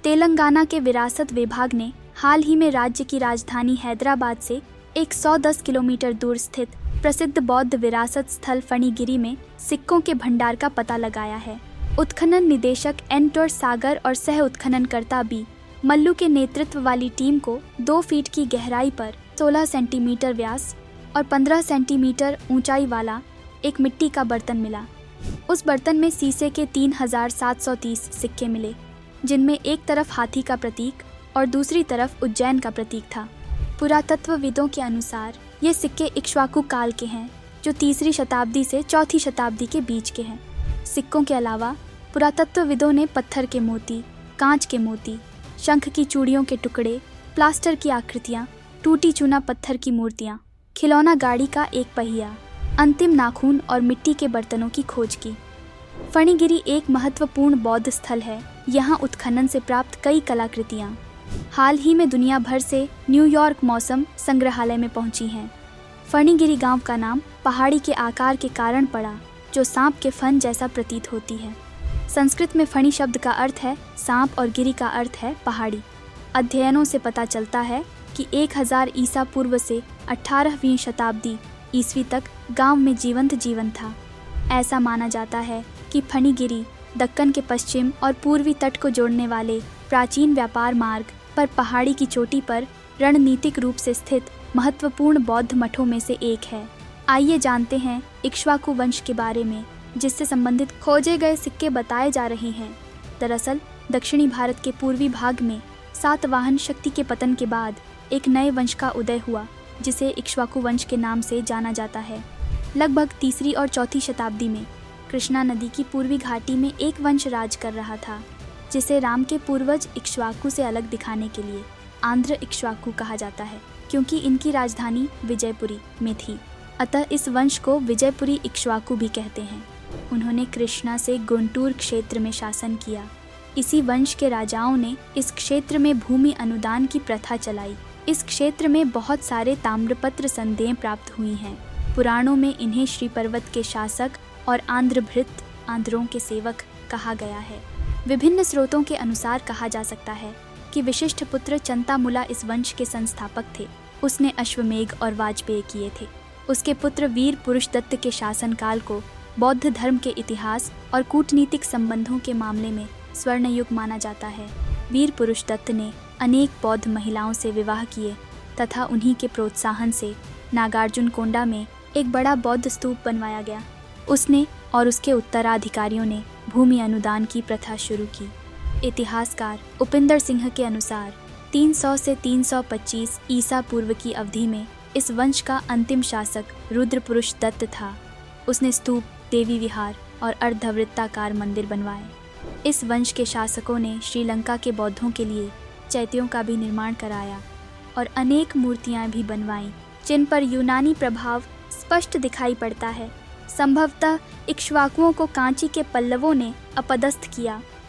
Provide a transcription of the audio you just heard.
तेलंगाना के विरासत विभाग ने हाल ही में राज्य की राजधानी हैदराबाद से 110 किलोमीटर दूर स्थित प्रसिद्ध बौद्ध विरासत स्थल फणिगिरी में सिक्कों के भंडार का पता लगाया है। उत्खनन निदेशक एन टोर सागर और सह उत्खननकर्ता बी मल्लू के नेतृत्व वाली टीम को 2 फीट की गहराई पर 16 सेंटीमीटर व्यास और 15 सेंटीमीटर ऊंचाई वाला एक मिट्टी का बर्तन मिला। उस बर्तन में शीशे के 3730 सिक्के मिले, जिनमें एक तरफ हाथी का प्रतीक और दूसरी तरफ उज्जैन का प्रतीक था। पुरातत्वविदों के अनुसार ये सिक्के इक्ष्वाकु काल के हैं, जो 3री शताब्दी से 4थी शताब्दी के बीच के हैं। सिक्कों के अलावा पुरातत्वविदों ने पत्थर के मोती, कांच के मोती, शंख की चूड़ियों के टुकड़े, प्लास्टर की आकृतियाँ, टूटी चूना पत्थर की मूर्तियाँ, खिलौना गाड़ी का एक पहिया, अंतिम नाखून और मिट्टी के बर्तनों की खोज की। फणिगिरी एक महत्वपूर्ण बौद्ध स्थल है। यहाँ उत्खनन से प्राप्त कई कलाकृतियाँ हाल ही में दुनिया भर से न्यूयॉर्क मौसम संग्रहालय में पहुंची हैं। फणिगिरी गांव का नाम पहाड़ी के आकार के कारण पड़ा, जो सांप के फन जैसा प्रतीत होती है। संस्कृत में फणि शब्द का अर्थ है सांप और गिरी का अर्थ है पहाड़ी। अध्ययनों से पता चलता है कि 1000 ईसा पूर्व से 18वीं शताब्दी ईस्वी तक गांव में जीवंत जीवन था। ऐसा माना जाता है कि फणिगिरी दक्कन के पश्चिम और पूर्वी तट को जोड़ने वाले प्राचीन व्यापार मार्ग पर पहाड़ी की चोटी पर रणनीतिक रूप से स्थित महत्वपूर्ण बौद्ध मठों में से एक है। आइए जानते हैं इक्ष्वाकु वंश के बारे में, जिससे संबंधित खोजे गए सिक्के बताए जा रहे हैं। दरअसल दक्षिणी भारत के पूर्वी भाग में सातवाहन शक्ति के पतन के बाद एक नए वंश का उदय हुआ, जिसे इक्ष्वाकु वंश के नाम से जाना जाता है। लगभग 3री और 4थी शताब्दी में कृष्णा नदी की पूर्वी घाटी में एक वंश राज कर रहा था, जिसे राम के पूर्वज इक्ष्वाकु से अलग दिखाने के लिए आंध्र इक्ष्वाकु कहा जाता है, क्योंकि इनकी राजधानी विजयपुरी में थी। अतः इस वंश को विजयपुरी इक्ष्वाकु भी कहते हैं। उन्होंने कृष्णा से गुंटूर क्षेत्र में शासन किया। इसी वंश के राजाओं ने इस क्षेत्र में भूमि अनुदान की प्रथा चलाई। इस क्षेत्र में बहुत सारे ताम्रपत्र संदेह प्राप्त हुई हैं। पुराणों में इन्हें श्री पर्वत के शासक और आंध्रभृत आंध्रों के सेवक कहा गया है। विभिन्न स्रोतों के अनुसार कहा जा सकता है कि विशिष्ट पुत्र चंतामुला इस वंश के संस्थापक थे। उसने अश्वमेघ और वाजपेय किए थे। उसके पुत्र वीर पुरुष दत्त के शासनकाल को बौद्ध धर्म के इतिहास और कूटनीतिक संबंधों के मामले में स्वर्ण युग माना जाता है। वीर पुरुष दत्त ने अनेक बौद्ध महिलाओं से विवाह किए तथा उन्हीं के प्रोत्साहन से नागार्जुन कोंडा में एक बड़ा बौद्ध स्तूप बनवाया गया। उसने और उसके उत्तराधिकारियों ने भूमि अनुदान की प्रथा शुरू की। इतिहासकार उपिंदर सिंह के अनुसार 300 से 325 ईसा पूर्व की अवधि में इस वंश का अंतिम शासक रुद्र पुरुष दत्त था। उसने स्तूप, देवी विहार और अर्धवृत्ताकार मंदिर बनवाए। इस वंश के शासकों ने श्रीलंका के बौद्धों के लिए चैत्यों का भी निर्माण कराया और अनेक मूर्तियां भी बनवाईं, जिन पर यूनानी प्रभाव स्पष्ट दिखाई पड़ता है। संभवतः इक्ष्वाकुओं को कांची के पल्लवों ने अपदस्थ किया